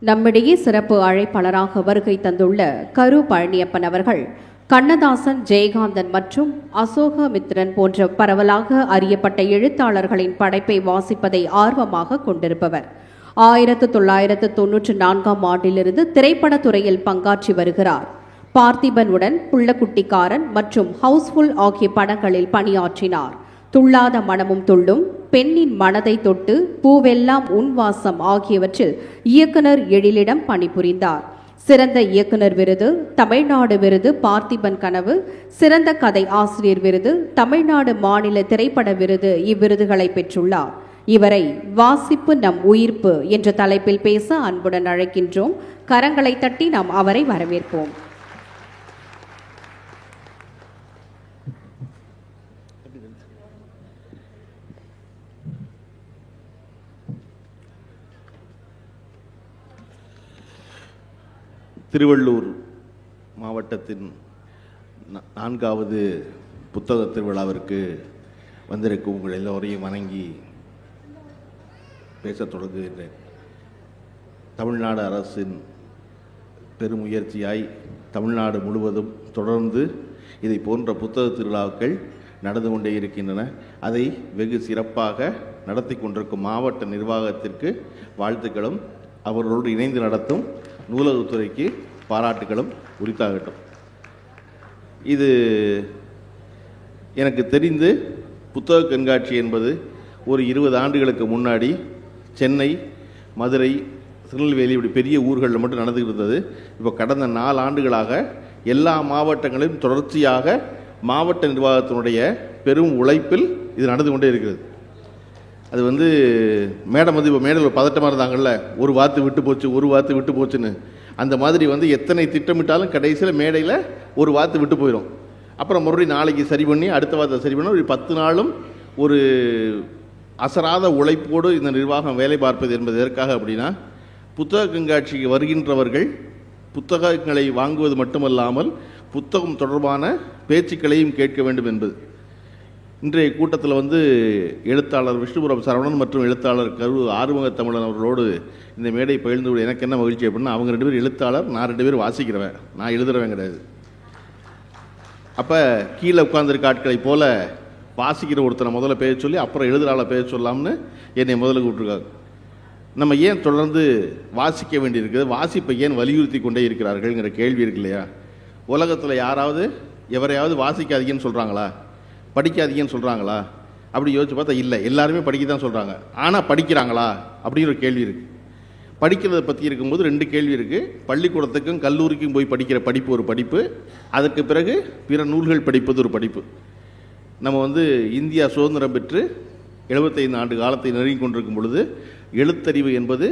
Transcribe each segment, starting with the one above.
நம்மிடையே சிறப்பு அழைப்பாளராக வருகை தந்துள்ள கரு பழனியப்பன் அவர்கள் கண்ணதாசன், ஜெயகாந்தன் மற்றும் அசோகமித்ரன் போன்ற பரவலாக அறியப்பட்ட எழுத்தாளர்களின் படைப்பை வாசிப்பதை ஆர்வமாக கொண்டிருப்பவர். 1994ஆம் ஆண்டிலிருந்து திரைப்படத்துறையில் பங்காற்றி வருகிறார். பார்த்திபனுடன் புள்ளக்குட்டிக்காரன் மற்றும் ஹவுஸ்ஃபுல் ஆகிய படங்களில் பணியாற்றினார். துள்ளாத மனமும் துள்ளும், பெண்ணின் மனதை தொட்டு, பூவெல்லாம் உன் வாசம் ஆகியவற்றில் இயக்குனர் எழிலிடம் பணிபுரிந்தார். சிறந்த இயக்குனர் விருது, தமிழ்நாடு விருது, பார்த்திபன் கனவு, சிறந்த கதை ஆசிரியர் விருது, தமிழ்நாடு மாநில திரைப்பட விருது இவ்விருதுகளை பெற்றுள்ளார். இவரை வாசிப்பு நம் உயிர்ப்பு என்ற தலைப்பில் பேச அன்புடன் அழைக்கின்றோம். கரங்களை தட்டி நாம் அவரை வரவேற்போம். திருவள்ளூர் மாவட்டத்தின் 4வது புத்தக திருவிழாவிற்கு வந்திருக்கும் உங்கள் எல்லோரையும் வணங்கி பேச தொடங்குகின்றேன். தமிழ்நாடு அரசின் பெருமுயற்சியாய் தமிழ்நாடு முழுவதும் தொடர்ந்து இதை போன்ற புத்தக திருவிழாக்கள் நடந்து கொண்டே இருக்கின்றன. அதை வெகு சிறப்பாக நடத்தி கொண்டிருக்கும் மாவட்ட நிர்வாகத்திற்கு வாழ்த்துக்களும், அவர்களோடு இணைந்து நடத்தும் நூலகத்துறைக்கு பாராட்டுகளும் உரித்தாகட்டும். இது எனக்கு தெரிந்து புத்தக கண்காட்சி என்பது ஒரு 20 ஆண்டுகளுக்கு முன்னாடி சென்னை, மதுரை, திருநெல்வேலி இப்படி பெரிய ஊர்களில் மட்டும் நடந்துகிட்டு இருந்தது. இப்போ கடந்த 4 ஆண்டுகளாக எல்லா மாவட்டங்களிலும் தொடர்ச்சியாக மாவட்ட நிர்வாகத்தினுடைய பெரும் உழைப்பில் இது நடந்து கொண்டே இருக்கிறது. அது மேடம் இப்போ மேடையில் ஒரு பதட்டமாக இருந்தாங்கல்ல, ஒரு வாத்து விட்டு போச்சுன்னு, அந்த மாதிரி எத்தனை திட்டமிட்டாலும் கடைசியில் மேடையில் ஒரு வாத்து விட்டு போயிடும். அப்புறம் மறுபடியும் நாளைக்கு சரி பண்ணி அடுத்த வாரத்தை சரி பண்ணி ஒரு 10 நாளும் ஒரு அசராத உழைப்போடு இந்த நிர்வாகம் வேலை பார்ப்பது என்பது எதற்காக அப்படின்னா, புத்தக கண்காட்சிக்கு வருகின்றவர்கள் புத்தகங்களை வாங்குவது மட்டுமல்லாமல் புத்தகம் தொடர்பான பேச்சுக்களையும் கேட்க வேண்டும் என்பது. இன்றைய கூட்டத்தில் எழுத்தாளர் விஷ்ணுபுரம் சரவணன் மற்றும் எழுத்தாளர் கரு ஆறுமுக தமிழன் அவர்களோடு இந்த மேடை பகிர்ந்து எனக்கு என்ன மகிழ்ச்சி அப்படின்னா, அவங்க 2 பேர் எழுத்தாளர், நான் 2 பேர் வாசிக்கிறவன், நான் எழுதுறவன் கிடையாது. அப்போ கீழே உட்கார்ந்துருக்க ஆட்களை போல வாசிக்கிற ஒருத்தனை முதல்ல பேச சொல்லி அப்புறம் எழுதுறாளை பேச சொல்லாம்னு என்னை முதல்ல கூப்பிட்டுருக்காங்க. நம்ம ஏன் தொடர்ந்து வாசிக்க வேண்டியிருக்குது, வாசிப்பை ஏன் வலியுறுத்தி கொண்டே இருக்கிறார்கள்ங்கிற கேள்வி இருக்கு இல்லையா? உலகத்தில் எவரையாவது வாசிக்காதீங்கன்னு சொல்கிறாங்களா, படிக்காதீங்கன்னு சொல்கிறாங்களா? அப்படி யோசிச்சு பார்த்தா இல்லை, எல்லாருமே படிக்க தான் சொல்கிறாங்க. ஆனால் படிக்கிறாங்களா அப்படிங்கிற ஒரு கேள்வி இருக்குது. படிக்கிறதை பற்றி இருக்கும்போது 2 கேள்வி இருக்குது. பள்ளிக்கூடத்துக்கும் கல்லூரிக்கும் போய் படிக்கிற படிப்பு ஒரு படிப்பு, அதற்கு பிறகு பிற நூல்கள் படிப்பது ஒரு படிப்பு. நம்ம இந்தியா சுதந்திரம் பெற்று 75 ஆண்டு காலத்தை நெருங்கி கொண்டிருக்கும் பொழுது எழுத்தறிவு என்பது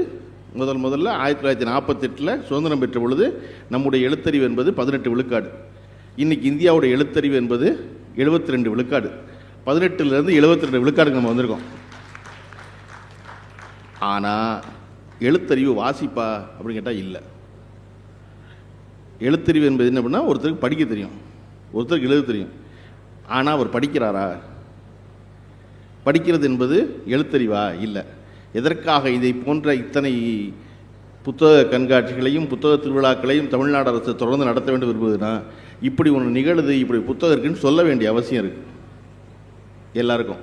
முதல்ல 1948 சுதந்திரம் பெற்ற பொழுது நம்முடைய எழுத்தறிவு என்பது 18 விழுக்காடு. இன்றைக்கி இந்தியாவுடைய எழுத்தறிவு என்பது 72 விழுக்காடு. 18லேருந்து 72 விழுக்காடுக்கு நம்ம வந்திருக்கோம். ஆனால் எழுத்தறிவு வாசிப்பா அப்படின்னு கேட்டால் இல்லை. எழுத்தறிவு என்பது என்ன அப்படின்னா, ஒருத்தருக்கு படிக்க தெரியும், ஒருத்தருக்கு எழுத தெரியும். ஆனால் அவர் படிக்கிறாரா? படிக்கிறது என்பது எழுத்தறிவா? இல்லை. எதற்காக இதை போன்ற இத்தனை புத்தக கண்காட்சிகளையும் புத்தக திருவிழாக்களையும் தமிழ்நாடு அரசு தொடர்ந்து நடத்த வேண்டும் விரும்புதுன்னா, இப்படி ஒன்று நிகழுது, இப்படி புத்தகம் இருக்குன்னு சொல்ல வேண்டிய அவசியம் இருக்குது எல்லாருக்கும்.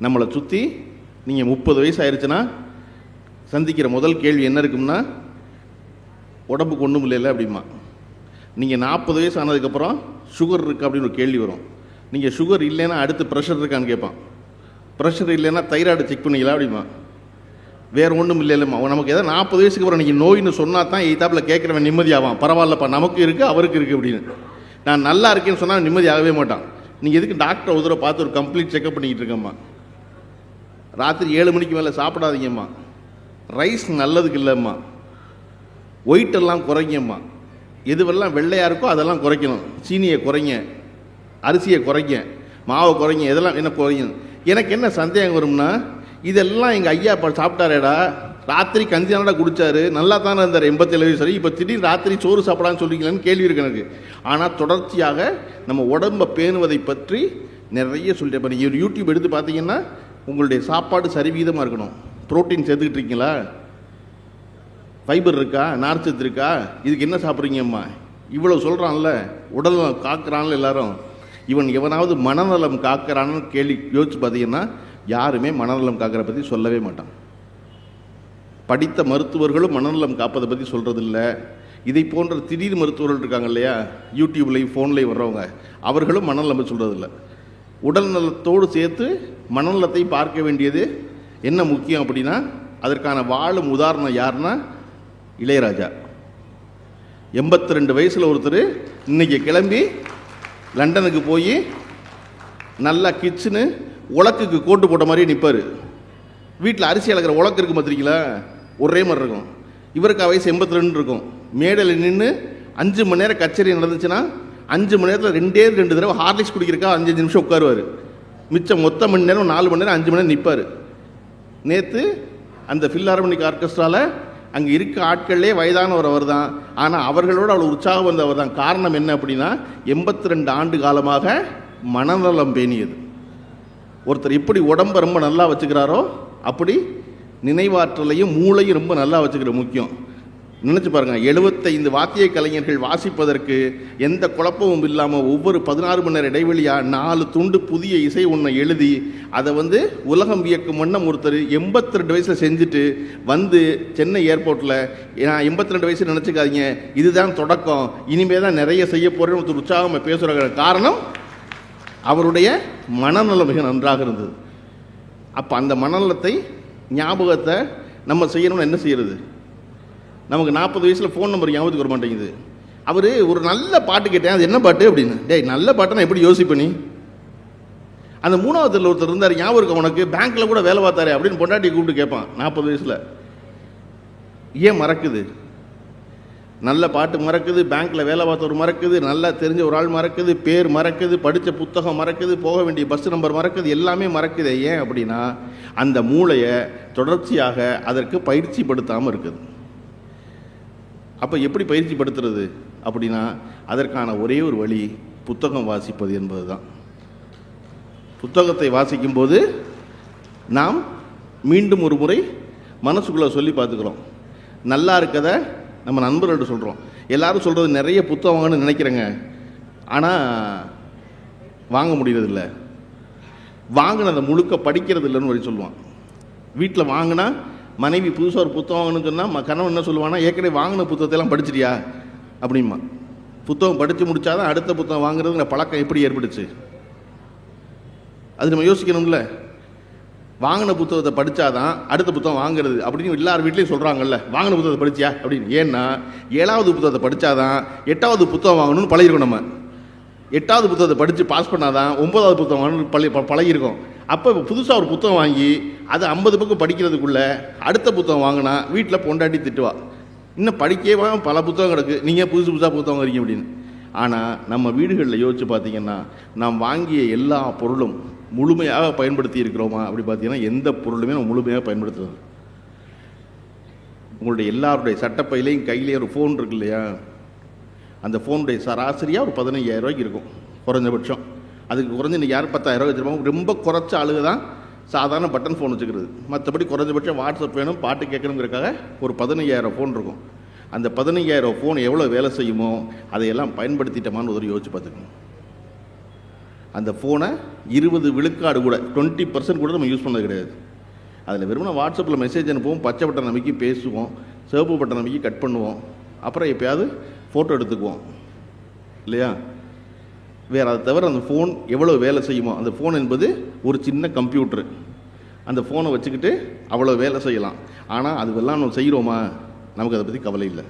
நம்மளை சுற்றி நீங்கள் 30 வயசு ஆயிடுச்சுன்னா சந்திக்கிற முதல் கேள்வி என்ன இருக்கும்னா, உடம்புக்கு ஒன்றும் இல்லைல்ல அப்படிமா. நீங்கள் 40 வயசு ஆனதுக்கப்புறம் சுகர் இருக்குது அப்படின்னு ஒரு கேள்வி வரும். நீங்கள் சுகர் இல்லைன்னா அடுத்து ப்ரெஷர் இருக்கான்னு கேட்பான். ப்ரெஷர் இல்லைன்னா தைராய்டு செக் பண்ணிக்கலாம் அப்படிமா. வேறு ஒன்றும் இல்லைல்லம்மா. நமக்கு எதாவது 40 வயசுக்கு அப்புறம் நீங்கள் நோயின்னு சொன்னால் தான் எய்தாப்பில் கேட்குறவன் நிம்மதியாவான். பரவாயில்லப்பா, நமக்கு இருக்குது அவருக்கு இருக்குது அப்படின்னு. நான் நல்லா இருக்கேன்னு சொன்னால் நிம்மதி ஆகவே மாட்டான். நீங்கள் எதுக்கு டாக்டரை ஒரு தடவை பார்த்து ஒரு கம்ப்ளீட் செக்அப் பண்ணிக்கிட்டு இருக்கம்மா. ராத்திரி 7 மணிக்கு மேலே சாப்பிடாதீங்கம்மா. ரைஸ் நல்லதுக்கு இல்லைம்மா. ஒயிட்டெல்லாம் குறைங்கம்மா. எதுவெல்லாம் வெள்ளையாக இருக்கோ அதெல்லாம் குறைக்கணும். சீனியை குறைங்க, அரிசியை குறைங்க, மாவை குறைங்க, இதெல்லாம் என்ன குறைங்க. எனக்கு என்ன சந்தேகம் வரும்னா, இதெல்லாம் எங்கள் ஐயா சாப்பிட்டாரேடா, ராத்திரி கஞ்சியானடா குடித்தாரு, நல்லா தானே இருந்தார் 87 வயசு சரி, இப்போ திடீர்னு ராத்திரி சோறு சாப்பிடான்னு சொல்லிக்கலான்னு கேள்வி இருக்கு எனக்கு. ஆனால் தொடர்ச்சியாக நம்ம உடம்பை பேணுவதை பற்றி நிறைய சொல்லிட்டு, இப்போ நீங்கள் யூடியூப் எடுத்து பார்த்தீங்கன்னா உங்களுடைய சாப்பாடு சரிவீதமாக இருக்கணும். புரோட்டீன் சேர்த்துக்கிட்டு இருக்கீங்களா? ஃபைபர் இருக்கா, நார்ச்சத்து இருக்கா, இதுக்கு என்ன சாப்பிட்றீங்கம்மா, இவ்வளோ சொல்கிறான்ல, உடல் காக்கிறான்ல எல்லாரும். இவன் எவனாவது மனநலம் காக்கிறான்னு கேள்வி யோசிச்சு பார்த்தீங்கன்னா யாருமே மனநலம் காக்கிற பற்றி சொல்லவே மாட்டான். படித்த மருத்துவர்களும் மனநலம் காப்பதை பற்றி சொல்கிறதில்ல. இதை போன்ற திடீர் மருத்துவர்கள் இருக்காங்க இல்லையா, யூடியூப்லேயும் ஃபோன்லேயும் வர்றவங்க, அவர்களும் மனநலம் சொல்கிறதில்ல. உடல் நலத்தோடு சேர்த்து மனநலத்தை பார்க்க வேண்டியது என்ன முக்கியம் அப்படின்னா, அதற்கான வாழும் உதாரணம் யாருன்னா இளையராஜா. 82 வயசில் ஒருத்தர் இன்னைக்கு கிளம்பி லண்டனுக்கு போய் நல்லா கிச்சனு உலக்குக்கு கோட்டு போட்ட மாதிரி நிற்பார். வீட்டில் அரிசி அளக்கிற உலக்கு இருக்குது பார்த்துருக்கீங்களா, ஒரே மாதிரி இருக்கும். இவருக்கு வயசு 82 இருக்கும். மேடையில் நின்று 5 மணி நேரம் கச்சேரி நடந்துச்சுன்னா 5 மணி நேரத்தில் 2 தடவை ஹார்லிக்ஸ் குடிக்கிறக்கா 5 நிமிஷம் உட்காருவார். மிச்சம் மொத்த மணி நேரம் 4 மணி நேரம் 5 மணி நேரம் நிற்பார். நேற்று அந்த ஃபில்ஹார்மோனிக் ஆர்கெஸ்ட்ராவில் அங்கே இருக்க ஆட்கள்லே வயதானவர் அவர் தான். ஆனால் அவர்களோடு அவ்வளோ உற்சாகம் வந்தவர் தான். காரணம் என்ன அப்படின்னா 82 ஆண்டு காலமாக மனநலம் பேணியது. ஒருத்தர் எப்படி உடம்பை ரொம்ப நல்லா வச்சுக்கிறாரோ அப்படி நினைவாற்றலையும் மூளையும் ரொம்ப நல்லா வச்சுக்கிற முக்கியம். நினச்சி பாருங்கள், 75 வாத்திய கலைஞர்கள் வாசிப்பதற்கு எந்த குழப்பமும் இல்லாமல் ஒவ்வொரு 16 மணி நேரம் இடைவெளியாக 4 துண்டு புதிய இசை ஒன்றை எழுதி அதை உலகம் வியக்கும் வண்ணம் ஒருத்தர் 82 வயசில் செஞ்சுட்டு வந்து சென்னை ஏர்போர்ட்டில், நான் 82 வயசு நினச்சிக்காதீங்க, இதுதான் தொடக்கம், இனிமே தான் நிறைய செய்ய போகிறேன்னு ஒருத்தர் உற்சாகமாக பேசுகிற காரணம் அவருடைய மனநலம் மிக நன்றாக இருந்தது. அப்போ அந்த மனநலத்தை ஞாபகத்தை நம்ம செய்யணும்னு என்ன செய்யறது? நமக்கு 40 வயசில் ஃபோன் நம்பர் ஞாபகத்துக்கு வர மாட்டேங்குது. அவர் ஒரு நல்ல பாட்டு கேட்டேன், அது என்ன பாட்டு அப்படின்னு, டேய் நல்ல பாட்டை நான் எப்படி யோசிப்பேனி? அந்த 3வது ஒருத்தர் இருந்தார், ஞாபகம் இருக்கு உனக்கு, பேங்க்கில் கூட வேலை பார்த்தாரு அப்படின்னு பொண்டாட்டி கூப்பிட்டு கேட்பான் 40 வயசில். ஏன் மறக்குது? நல்ல பாட்டு மறக்குது, பேங்க்கில் வேலை பார்த்தவர் மறக்குது, நல்லா தெரிஞ்ச ஒரு ஆள் மறக்குது, பேர் மறக்குது, படித்த புத்தகம் மறக்குது, போக வேண்டிய பஸ் நம்பர் மறக்குது, எல்லாமே மறக்குது. ஏன் அப்படின்னா அந்த மூளையை தொடர்ச்சியாக அதற்கு பயிற்சிப்படுத்தாமல் இருக்குது. அப்போ எப்படி பயிற்சிப்படுத்துறது அப்படின்னா அதற்கான ஒரே ஒரு வழி புத்தகம் வாசிப்பது என்பது தான். புத்தகத்தை வாசிக்கும்போது நாம் மீண்டும் ஒரு முறை மனசுக்குள்ளே சொல்லி பார்த்துக்கிறோம். நல்லா இருக்கதை நம்ம நண்பர்கள்ட்ட சொல்கிறோம். எல்லாரும் சொல்கிறது நிறைய புத்தகம் வாங்கன்னு நினைக்கிறேங்க, ஆனால் வாங்க முடியறதில்ல. வாங்கினதை முழுக்க படிக்கிறது இல்லைன்னு வழி சொல்லுவான். வீட்டில் வாங்கினா மனைவி புதுசாக ஒரு புத்தகம் வாங்கணும்னு சொன்னால் கணவன் என்ன சொல்லுவானா, ஏற்கனவே வாங்கின புத்தகத்தெல்லாம் படிச்சிட்டியா அப்படிமா. புத்தகம் படித்து முடித்தாதான் அடுத்த புத்தகம் வாங்குறதுங்கிற பழக்கம் எப்படி ஏற்படுச்சு? அது நம்ம யோசிக்கணும்ல. வாங்கின புத்தகத்தை படித்தாதான் அடுத்த புத்தகம் வாங்குறது அப்படின்னு எல்லார் வீட்லேயும் சொல்கிறாங்கல்ல, வாங்கின புத்தகத்தை படிச்சியா அப்படின்னு. ஏன்னா 7வது புத்தகத்தை படித்தாதான் 8வது புத்தகம் வாங்கணும்னு பழகிருக்கோம். நம்ம 8வது புத்தகத்தை படித்து பாஸ் பண்ணாதான் 9வது புத்தகம் வாங்கணும்னு பழகிருக்கோம். அப்போ புதுசாக ஒரு புத்தகம் வாங்கி அது 50 பக்கம் படிக்கிறதுக்குள்ளே அடுத்த புத்தகம் வாங்கினா வீட்டில் பொண்டாட்டி திட்டுவா, இன்னும் படிக்கவே பல புத்தகம் கிடக்கு, நீங்கள் புதுசாக புத்தகம் வாங்குறீங்க அப்படின்னு. ஆனால் நம்ம வீடுகளில் யோசித்து பார்த்தீங்கன்னா நாம் வாங்கிய எல்லா பொருளும் முழுமையாக பயன்படுத்தி இருக்கிறோமா அப்படி பார்த்தீங்கன்னா எந்த பொருளுமே நம்ம முழுமையாக பயன்படுத்துறது. உங்களுடைய எல்லாருடைய சட்டப்பையிலையும் கையிலேயே ஒரு ஃபோன் இருக்கு இல்லையா, அந்த ஃபோனுடைய சராசரியாக ஒரு 15,000 ரூபாய்க்கு இருக்கும் குறைஞ்சபட்சம். அதுக்கு குறைஞ்சி இன்றைக்கி யார் 10,000 வச்சுருப்பாங்க. ரொம்ப குறைச்ச ஆளுக தான் சாதாரண பட்டன் ஃபோன் வச்சுக்கிறது. மற்றபடி குறைஞ்சபட்சம் வாட்ஸ்அப் வேணும், பாட்டு கேட்கணுங்கிறக்காக ஒரு 15,000 ஃபோன் இருக்கும். அந்த 15,000 ஃபோன் எவ்வளோ வேலை செய்யுமோ அதையெல்லாம் பயன்படுத்திட்டோமான்னு ஒரு யோசிச்சு பார்த்துக்கணும். அந்த ஃபோனை 20 விழுக்காடு கூட 20% கூட நம்ம யூஸ் பண்ணது கிடையாது. அதில் வெறும் வாட்ஸ்அப்பில் மெசேஜ் அனுப்புவோம், பச்சை பட்டன் அமைக்கி பேசுவோம், சிவப்பு பட்டன் அமைக்கி கட் பண்ணுவோம், அப்புறம் எப்போயாவது ஃபோட்டோ எடுத்துக்குவோம் இல்லையா. வேறு அதை தவிர அந்த ஃபோன் எவ்வளோ வேலை செய்யுமோ, அந்த ஃபோன் என்பது ஒரு சின்ன கம்ப்யூட்டரு, அந்த ஃபோனை வச்சுக்கிட்டு அவ்வளோ வேலை செய்யலாம். ஆனால் அதுவெல்லாம் நம்ம செய்கிறோமா, நமக்கு அதை பற்றி கவலை இல்லை.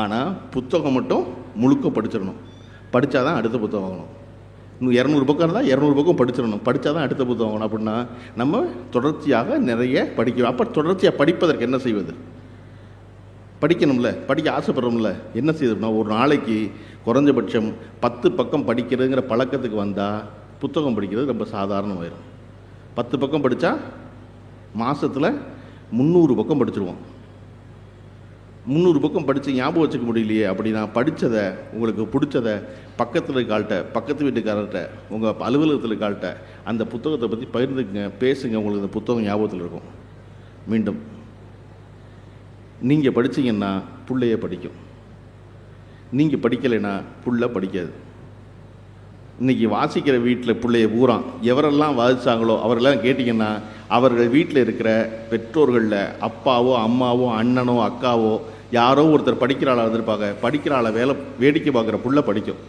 ஆனால் புத்தகம் மட்டும் முழுக்க படிச்சிடணும். படித்தா தான் அடுத்த புத்தகம் வாங்கணும். இன்னும் 200 பக்கம் இருந்தால் 200 பக்கம் படிச்சிடணும். படித்தா தான் அடுத்த புத்தகம் வாங்கணும். அப்படின்னா நம்ம தொடர்ச்சியாக நிறைய படிக்கிறோம். அப்போ தொடர்ச்சியாக படிப்பதற்கு என்ன செய்வது? படிக்கணும்ல, படிக்க ஆசைப்படுறோம்ல, என்ன செய்யணும்னா ஒரு நாளைக்கு குறைஞ்சபட்சம் 10 பக்கம் படிக்கிறதுங்கிற பழக்கத்துக்கு வந்தால் புத்தகம் படிக்கிறது ரொம்ப சாதாரணமாயிடும். 10 பக்கம் படித்தா மாதத்தில் 300 பக்கம் படிச்சிருவோம். 300 பக்கம் படித்து ஞாபகம் வச்சுக்க முடியலையே அப்படின்னா படித்ததை, உங்களுக்கு பிடிச்சதை பக்கத்தில் இருக்காள்கிட்ட, பக்கத்து வீட்டுக்காரர்கிட்ட, உங்கள் அலுவலகத்தில் இருக்காள்கிட்ட அந்த புத்தகத்தை பற்றி பகிர்ந்துக்குங்க, பேசுங்க. உங்களுக்கு இந்த புத்தகம் ஞாபகத்தில் இருக்கும். மீண்டும் நீங்கள் படிச்சீங்கன்னா பிள்ளைய படிக்கும், நீங்கள் படிக்கலைன்னா புள்ள படிக்காது. இன்றைக்கி வாசிக்கிற வீட்டில் பிள்ளைய பூரா எவரெல்லாம் வாசித்தாங்களோ அவரெல்லாம் கேட்டிங்கன்னா அவர்கள் வீட்டில் இருக்கிற பெற்றோர்களில் அப்பாவோ அம்மாவோ அண்ணனோ அக்காவோ யாரோ ஒருத்தர் படிக்கிற ஆளாக இருந்திருப்பாங்க. படிக்கிற ஆளை வேடிக்கை பார்க்குற புள்ள படிக்கும்.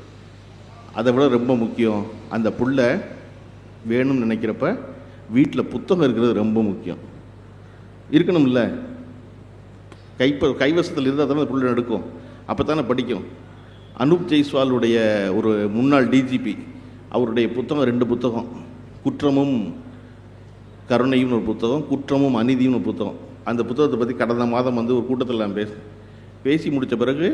அதை விட ரொம்ப முக்கியம், அந்த புள்ள வேணும்னு நினைக்கிறப்ப வீட்டில் புத்தகம் இருக்கிறது ரொம்ப முக்கியம். இருக்கணும்ல, கைவசத்தில் இருந்தால் தானே அந்த புள்ள எடுக்கும், அப்போ தானே படிக்கும். அனூப் ஜெய்ஸ்வாலுடைய ஒரு முன்னாள் டிஜிபி, அவருடைய புத்தகம் 2 புத்தகம், குற்றமும் கருணையும் ஒரு புத்தகம், குற்றமும் அநீதியும் ஒரு புத்தகம். அந்த புத்தகத்தை பற்றி கடந்த மாதம் ஒரு கூட்டத்தில் நான் பேசி முடித்த பிறகு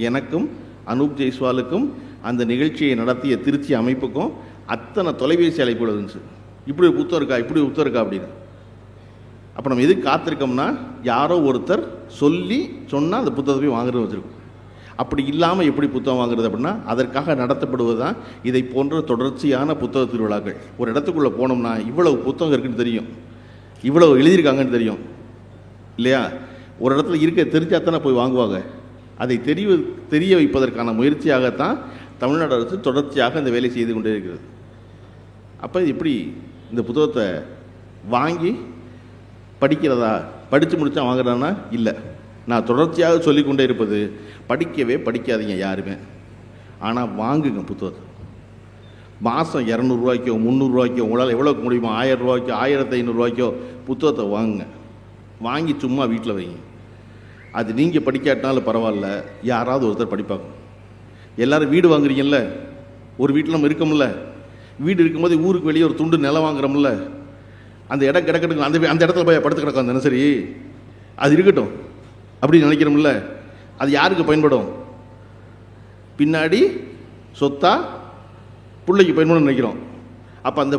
எனக்கும் அனூப் ஜெய்ஸ்வாலுக்கும் அந்த நிகழ்ச்சியை நடத்திய திருச்சி அமைப்புக்கும் அத்தனை தொலைபேசி அழைப்புகள் இருந்துச்சு. இப்படி ஒரு புத்தகம் இருக்கா, இப்படி ஒரு புத்தகம் இருக்கா அப்படின்னு. அப்போ நம்ம எதுக்கு காத்திருக்கோம்னா, யாரோ ஒருத்தர் சொல்லி சொன்னால் அந்த புத்தகத்தை போய் வாங்குறது வச்சுருக்கோம். அப்படி இல்லாமல் எப்படி புத்தகம் வாங்குறது அப்படின்னா, அதற்காக நடத்தப்படுவது தான் இதை போன்ற தொடர்ச்சியான புத்தக திருவிழாக்கள். ஒரு இடத்துக்குள்ளே போனோம்னா இவ்வளவு புத்தகம் இருக்குன்னு தெரியும், இவ்வளவு எழுதியிருக்காங்கன்னு தெரியும் இல்லையா? ஒரு இடத்துல இருக்க தெரிஞ்சால் தானே போய் வாங்குவாங்க. அதை தெரிய வைப்பதற்கான முயற்சியாகத்தான் தமிழ்நாடு அரசு தொடர்ச்சியாக இந்த வேலை செய்து கொண்டே இருக்கிறது. அப்போ இப்படி இந்த புத்தகத்தை வாங்கி படிக்கிறதா, படித்து முடித்தா வாங்குறான்னா இல்லை. நான் தொடர்ச்சியாக சொல்லிக்கொண்டே இருப்பது, படிக்கவே படிக்காதீங்க யாருமே, ஆனால் வாங்குங்க புத்தகத்தை. மாதம் 200 ரூபாய்க்கோ 300 ரூபாய்க்கோ உங்களால் எவ்வளோக்கு முடியுமோ, 1000 ரூபாய்க்கோ 1500 ரூபாய்க்கோ புத்தகத்தை வாங்குங்க. வாங்கி சும்மா வீட்டில் வைங்க. அது நீங்கள் படிக்காட்டினாலும் பரவாயில்ல, யாராவது ஒருத்தர் படிப்பாங்க. எல்லோரும் வீடு வாங்குறீங்கல்ல, ஒரு வீட்டில் நம்ம இருக்கோம்ல, வீடு இருக்கும்போது ஊருக்கு வெளியே ஒரு துண்டு நிலம் வாங்குறோம்ல, அந்த இடம் கிடக்கட்டும், அந்த இடத்துல போய் படுத்து கிடக்கும் தினசரி, அது இருக்கட்டும் அப்படின்னு நினைக்கிறோம்ல. அது யாருக்கு பயன்படும்? பின்னாடி சொத்தா பிள்ளைக்கு பயன்படும் நினைக்கிறோம். அப்போ அந்த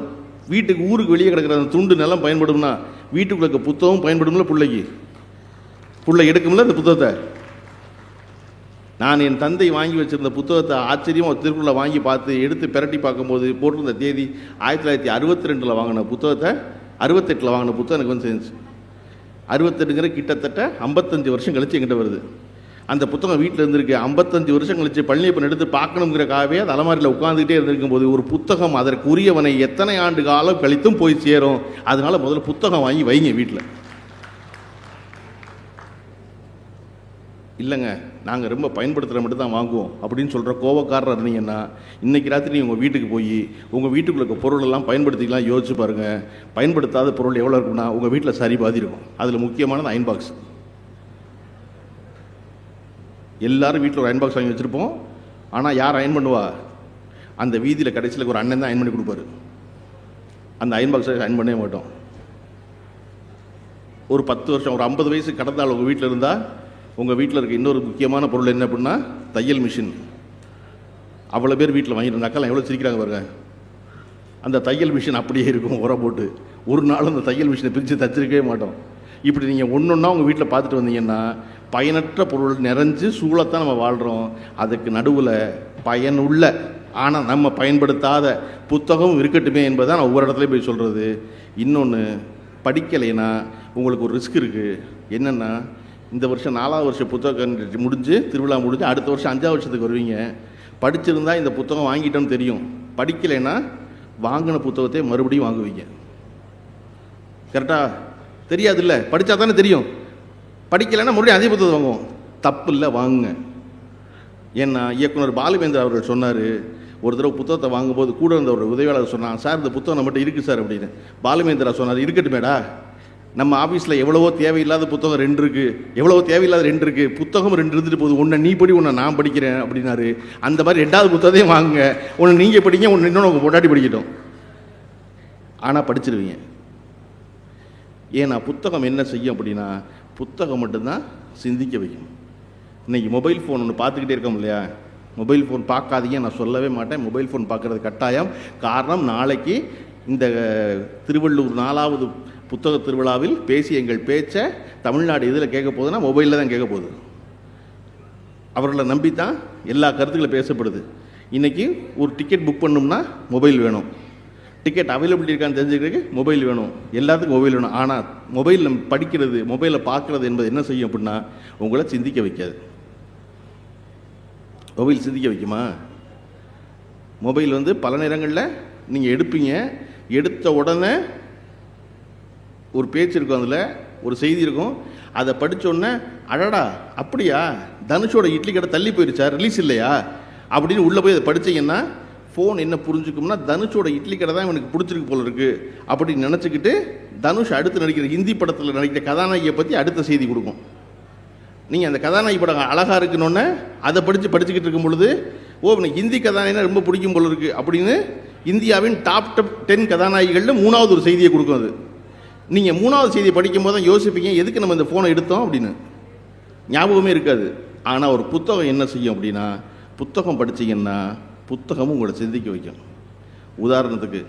வீட்டுக்கு ஊருக்கு வெளியே கிடக்கிற அந்த துண்டு நிலம் பயன்படும்னா வீட்டுக்குள்ள புத்தகம் பயன்படும்ல, பிள்ளை எடுக்கும்ல அந்த புத்தகத்தை. நான் என் தந்தை வாங்கி வச்சிருந்த புத்தகத்தை ஆச்சரியமாக திருக்குறளை வாங்கி பார்த்து எடுத்து பிரட்டி பார்க்கும்போது போட்டிருந்த தேதி 1962 வாங்கின புத்தகத்தை 68 வாங்கின புத்தகம் எனக்கு வந்து சேர்ந்துச்சு. 68ங்கிற கிட்டத்தட்ட 55 வருஷம் கழிச்சு என்கிட்ட வருது. அந்த புத்தகம் வீட்டில் இருந்திருக்கு. 55 வருஷம் கழிச்சு பழனியப்பன் எடுத்து பார்க்கணுங்கிறக்காகவே அது அலமாரியில் உட்காந்துக்கிட்டே இருந்திருக்கும் போது ஒரு புத்தகம் அதற்கு உரியவனை எத்தனை ஆண்டு காலம் கழித்தும் போய் சேரும். அதனால முதல்ல புத்தகம் வாங்கி வைங்க வீட்டில். இல்லைங்க நாங்கள் ரொம்ப பயன்படுத்துகிற மட்டும் தான் வாங்குவோம் அப்படின்னு சொல்கிற கோவக்காரர் இருந்தீங்கன்னா இன்றைக்கி ராத்திரி உங்கள் வீட்டுக்கு போய் உங்கள் வீட்டுக்குள்ள இருக்க பொருளெல்லாம் பயன்படுத்திக்கலாம். யோசிச்சு பாருங்கள், பயன்படுத்தாத பொருள் எவ்வளோ இருக்குன்னா உங்கள் வீட்டில் சரி பாதி இருக்கும். அதில் முக்கியமானது அயன் பாக்ஸ். எல்லோரும் வீட்டில் ஒரு அயன் பாக்ஸ் வாங்கி வச்சுருப்போம். ஆனால் யார் அயன் பண்ணுவா? அந்த வீதியில் கடைசியில் ஒரு அண்ணன் தான் அயன் பண்ணி கொடுப்பாரு. அந்த அயன் பாக்ஸை அயன் பண்ணவே மாட்டோம். ஒரு 10 வருஷம், ஒரு 50 வயசு கடந்தால் உங்கள் வீட்டில் இருந்தால் உங்கள் வீட்டில் இருக்க இன்னொரு முக்கியமான பொருள் என்ன அப்படின்னா தையல் மிஷின். அவ்வளோ பேர் வீட்டில் வாங்கிட்டு அக்கெல்லாம் எவ்வளோ சிரிக்கிறாங்க பாருங்க. அந்த தையல் மிஷின் அப்படியே இருக்கும் உரம் போட்டு. ஒரு நாள் அந்த தையல் மிஷினை பிரித்து தச்சிருக்கவே மாட்டோம். இப்படி நீங்கள் ஒன்றா உங்கள் வீட்டில் பார்த்துட்டு வந்தீங்கன்னா பயனற்ற பொருள் நிறைஞ்சு சூழத்தான் நம்ம வாழ்கிறோம். அதுக்கு நடுவில் பயனுள்ள ஆனால் நம்ம பயன்படுத்தாத புத்தகம் இருக்கட்டுமே என்பதை நான் ஒவ்வொரு இடத்துலையும் போய் சொல்கிறது. இன்னொன்று, படிக்கலைன்னா உங்களுக்கு ஒரு ரிஸ்க் இருக்குது. என்னென்னா, இந்த வருஷம் 4வது வருஷம் புத்தகம் முடிஞ்சு திருவிழா முடிஞ்சு அடுத்த வருஷம் 5வது வருஷத்துக்கு வருவீங்க. படிச்சிருந்தா இந்த புத்தகம் வாங்கிட்டோன்னு தெரியும். படிக்கலைன்னா வாங்கின புத்தகத்தை மறுபடியும் வாங்குவீங்க. கரெக்டாக தெரியாது இல்லை? படித்தா தானே தெரியும். படிக்கலைன்னா மறுபடியும் அதே புத்தகத்தை வாங்குவோம். தப்பு இல்லை, வாங்குங்க. ஏன்னா இயக்குனர் பாலுமேந்திரா அவர்கள் சொன்னார், ஒரு தடவை புத்தகத்தை வாங்கும்போது கூட இருந்த ஒரு உதவியாளர் சொன்னான், சார் இந்த புத்தகம் நம்மகிட்ட இருக்குது சார் அப்படின்னு. பாலுமேந்திரா சொன்னார், இருக்கட்டுமேடா, நம்ம ஆஃபீஸில் எவ்வளவோ தேவையில்லாத புத்தகம் 2 இருக்குது, எவ்வளவோ தேவையில்லாத 2 இருக்குது, புத்தகம் 2 இருந்துட்டு போகுது, ஒன்றை நீ படி ஒன்றை நான் படிக்கிறேன் அப்படின்னாரு. அந்த மாதிரி 2வது புத்தகத்தையும் வாங்குங்க. ஒன்று நீங்கள் படிங்க, ஒன்று இன்னொன்று உங்கள் பொண்டாட்டி படிக்கட்டும். ஆனால் படிச்சிருவீங்க. ஏன்னா புத்தகம் என்ன செய்யும் அப்படின்னா, புத்தகம் மட்டும்தான் சிந்திக்க வைக்கும். இன்றைக்கி மொபைல் ஃபோன் ஒன்று பார்த்துக்கிட்டே இருக்கோம் இல்லையா? மொபைல் ஃபோன் பார்க்காதீங்க நான் சொல்லவே மாட்டேன். மொபைல் ஃபோன் பார்க்குறது கட்டாயம். காரணம், நாளைக்கு இந்த திருவள்ளூர் 4வது புத்தக திருவிழாவில் பேசி எங்கள் பேச்சை தமிழ்நாடு இதில் கேட்க போகுதுன்னா மொபைலில் தான் கேட்க போகுது. அவர்களை நம்பித்தான் எல்லா கருத்துக்களும் பேசப்படுது. இன்றைக்கி ஒரு டிக்கெட் புக் பண்ணோம்னா மொபைல் வேணும், டிக்கெட் அவைலபிலிட்டி இருக்கான்னு தெரிஞ்சுக்கிறதுக்கு மொபைல் வேணும், எல்லாத்துக்கும் மொபைல் வேணும். ஆனால் மொபைலில் படிக்கிறது, மொபைலில் பார்க்குறது என்பது என்ன செய்யும் அப்படின்னா உங்களை சிந்திக்க வைக்காது. மொபைல் சிந்திக்க வைக்குமா? மொபைல் பல நேரங்களில் நீங்கள் எடுப்பீங்க, எடுத்த உடனே ஒரு பேச்சு இருக்கும், அதில் ஒரு செய்தி இருக்கும், அதை படித்தோடனே அடடா அப்படியா தனுஷோட இட்லி கடை தள்ளி போயிருச்சா, ரிலீஸ் இல்லையா அப்படின்னு உள்ளே போய் அதை படித்தீங்கன்னா ஃபோன் என்ன புரிஞ்சுக்கும்னா தனுஷோட இட்லி கடை தான் எனக்கு பிடிச்சிருக்கு போல இருக்குது அப்படின்னு நினச்சிக்கிட்டு தனுஷ் அடுத்து நடிக்கிற ஹிந்தி படத்தில் நடிக்கிற கதாநாயகியை பற்றி அடுத்த செய்தி கொடுக்கும். நீங்கள் அந்த கதாநாயகி படம் அழகாக இருக்குன்னொன்னே அதை படிச்சுக்கிட்டு இருக்கும் பொழுது எனக்கு ஹிந்தி கதாநாயகனா ரொம்ப பிடிக்கும் போல இருக்குது அப்படின்னு இந்தியாவின் டாப் 10 கதாநாயகிகளில் 3வது ஒரு செய்தியை கொடுக்கும். அது நீங்கள் 3வது செய்தியை படிக்கும் போது தான் யோசிப்பீங்க எதுக்கு நம்ம இந்த ஃபோனை எடுத்தோம் அப்படின்னு, ஞாபகமே இருக்காது. ஆனால் ஒரு புத்தகம் என்ன செய்யும் அப்படின்னா, புத்தகம் படித்தீங்கன்னா புத்தகமும் உங்களை சிந்திக்க வைக்கும். உதாரணத்துக்கு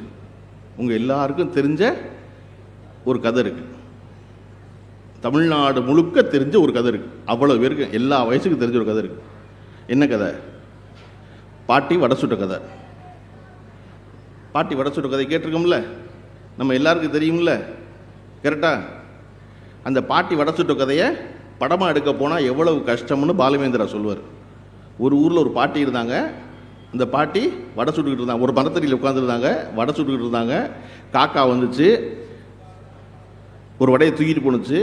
உங்கள் எல்லாருக்கும் தெரிஞ்ச ஒரு கதை இருக்குது, தமிழ்நாடு முழுக்க தெரிஞ்ச ஒரு கதை இருக்குது, அவ்வளோ பேருக்கு எல்லா வயசுக்கும் தெரிஞ்ச ஒரு கதை இருக்குது. என்ன கதை? பாட்டி வடை சுட்ட கதை. பாட்டி வடை சுட்ட கதை கேட்டிருக்கோம்ல, நம்ம எல்லாருக்கும் தெரியும்ல, கரெக்டா? அந்த பாட்டி வடை சுட்ட கதையை படமாக எடுக்க போனால் எவ்வளவு கஷ்டம்னு பாலுமேந்திரா சொல்லுவார். ஒரு ஊரில் ஒரு பாட்டி இருந்தாங்க, அந்த பாட்டி வடை சுட்டுக்கிட்டு இருந்தாங்க, ஒரு மரத்தடியில் உட்காந்துருந்தாங்க, வடை சுட்டுக்கிட்டு இருந்தாங்க. காக்கா வந்துச்சு, ஒரு வடையை தூக்கிட்டு போணுச்சு,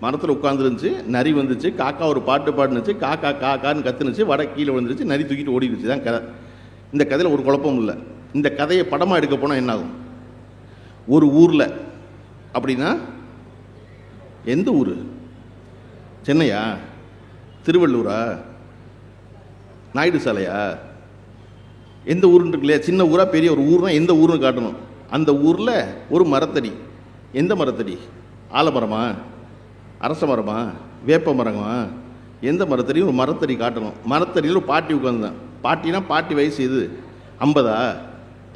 மரத்தில் உட்காந்துருந்துச்சு, நரி வந்துச்சு, காக்கா ஒரு பாட்டு பாடுனுச்சு, காக்கா காக்கான்னு கத்துனுச்சு, வடை கீழே விழுந்துருச்சு, நரி தூக்கிட்டு ஓடிடுச்சு. தான் கதை. இந்த கதையில் ஒரு குழப்பமும் இல்லை. இந்த கதையை படமாக எடுக்க போனால் என்ன ஆகும்? ஒரு ஊரில் அப்படின்னா எந்த ஊர்? சென்னையா, திருவள்ளூரா, நாயுடு சாலையா, எந்த ஊருன்னு இருக்கு இல்லையா? சின்ன ஊரா பெரிய ஒரு ஊர்னா எந்த ஊர்னு காட்டணும். அந்த ஊரில் ஒரு மரத்தடி, எந்த மரத்தடி? ஆலமரமா, அரச மரமா, வேப்ப மரமா, எந்த மரத்தடியும் ஒரு மரத்தடி காட்டணும். மரத்தடியில் ஒரு பாட்டி உட்காந்துதான். பாட்டினா பாட்டி வயசு இது 50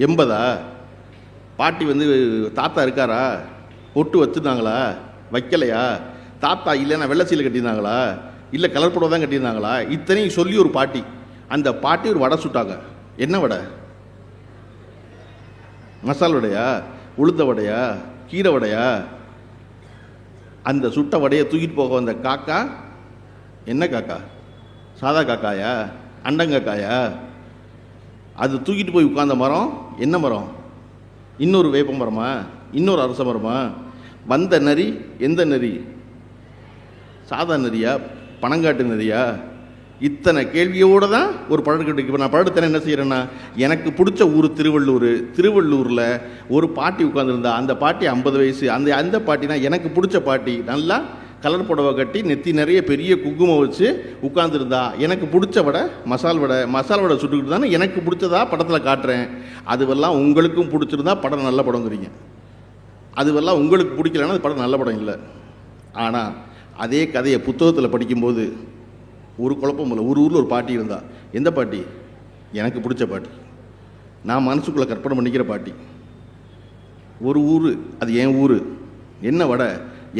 80? பாட்டி தாத்தா இருக்காரா, பொட்டு வச்சுருந்தாங்களா, வைக்கலையா, தாத்தா இல்லைன்னா வெள்ளை சீலை கட்டியிருந்தாங்களா, இல்லை கலர் புடவை தான் கட்டியிருந்தாங்களா, இத்தனையும் சொல்லி ஒரு பாட்டி. அந்த பாட்டி ஒரு வடை சுட்டாங்க. என்ன வடை? மசால் வடையா, உளுந்த வடையா, கீரை வடையா? அந்த சுட்ட வடையை தூக்கிட்டு போக வந்த காக்கா என்ன காக்கா? சாதா காக்காயா, அண்டங்காக்காயா? அது தூக்கிட்டு போய் உட்கார்ந்த மரம் என்ன மரம்? இன்னொரு வேப்ப மரமா, இன்னொரு அரச மரமா? வந்த நரி எந்த நரி? சாதா நரியா, பனங்காட்டு நரியா? இத்தனை கேள்வியோடு தான் ஒரு பழக்கட்டு. இப்போ நான் பழக்கத்தை என்ன செய்கிறேன்னா, எனக்கு பிடிச்ச ஊர் திருவள்ளூர். திருவள்ளூரில் ஒரு பாட்டி உட்காந்துருந்தா, அந்த பாட்டி 50 வயசு. அந்த பாட்டினா எனக்கு பிடிச்ச பாட்டி, நல்லா கலர் புடவை கட்டி நெத்தி நிறைய பெரிய குங்குமம் வச்சு உட்காந்துருந்தா, எனக்கு பிடிச்ச வடை மசால் வடை சுட்டுக்கிட்டு தானே எனக்கு பிடிச்சதா படத்தில் காட்டுறேன். அதுவெல்லாம் உங்களுக்கும் பிடிச்சிருந்தா படம் நல்ல படங்கிறீங்க, அதுவெல்லாம் உங்களுக்கு பிடிக்கலன்னா அது படம் நல்ல படம் இல்லை. ஆனால் அதே கதையை புத்தகத்தில் படிக்கும்போது ஒரு குழப்பம் இல்லை. ஒரு ஊரில் ஒரு பாட்டி இருந்தா. எந்த பாட்டி? எனக்கு பிடிச்ச பாட்டி, நான் மனசுக்குள்ளே கற்பனை பண்ணிக்கிற பாட்டி. ஒரு ஊர், அது என் ஊர். என்ன வடை?